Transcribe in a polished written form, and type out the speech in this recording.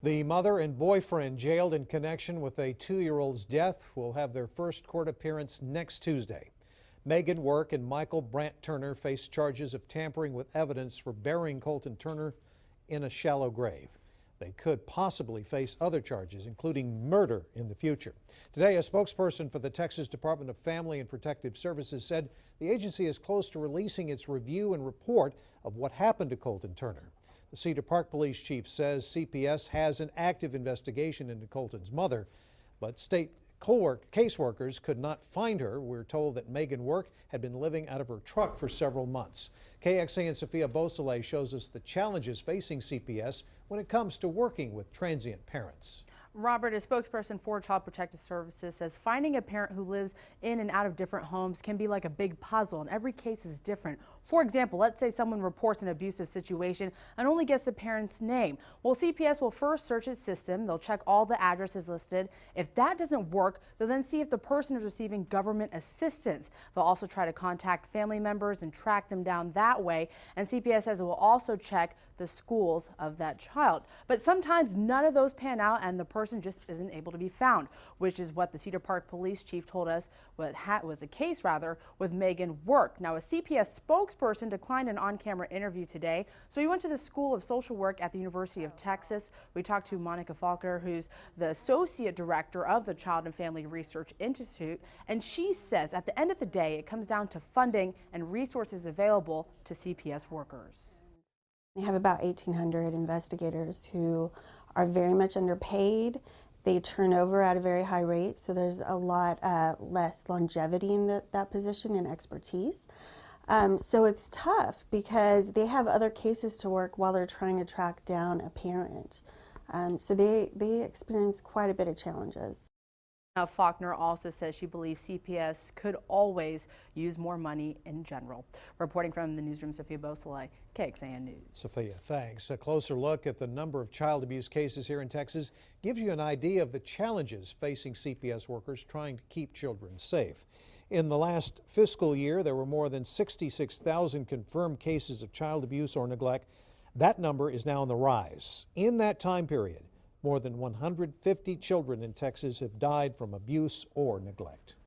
The mother and boyfriend jailed in connection with a 2-year-old's death will have their first court appearance next Tuesday. Megan Work and Michael Brant Turner face charges of tampering with evidence for burying Colton Turner in a shallow grave. They could possibly face other charges, including murder in the future. Today, a spokesperson for the Texas Department of Family and Protective Services said the agency is close to releasing its review and report of what happened to Colton Turner. The Cedar Park police chief says CPS has an active investigation into Colton's mother, but state caseworkers could not find her. We're told that Megan Work had been living out of her truck for several months. KXAN Sophia Beausoleil shows us the challenges facing CPS when it comes to working with transient parents. Robert, a spokesperson for Child Protective Services, says finding a parent who lives in and out of different homes can be like a big puzzle, and every case is different. For example, let's say someone reports an abusive situation and only gets the parent's name. Well, CPS will first search its system. They'll check all the addresses listed. If that doesn't work, they'll then see if the person is receiving government assistance. They'll also try to contact family members and track them down that way. And CPS says it will also check the schools of that child. But sometimes none of those pan out and the person just isn't able to be found, which is what the Cedar Park police chief told us was the case with Megan Work. Now, a CPS spokesperson declined an on-camera interview today, so we went to the School of Social Work at the University of Texas. We talked to Monica Faulkner, who's the associate director of the Child and Family Research Institute, and she says at the end of the day, it comes down to funding and resources available to CPS workers. They have about 1,800 investigators who are very much underpaid. They turn over at a very high rate, so there's a lot less longevity in that position and expertise. So it's tough because they have other cases to work while they're trying to track down a parent. So they experience quite a bit of challenges. Now, Faulkner also says she believes CPS could always use more money in general. Reporting from the newsroom, Sophia Beausoleil, KXAN News. Sophia, thanks. A closer look at the number of child abuse cases here in Texas gives you an idea of the challenges facing CPS workers trying to keep children safe. In the last fiscal year, there were more than 66,000 confirmed cases of child abuse or neglect. That number is now on the rise. In that time period, more than 150 children in Texas have died from abuse or neglect.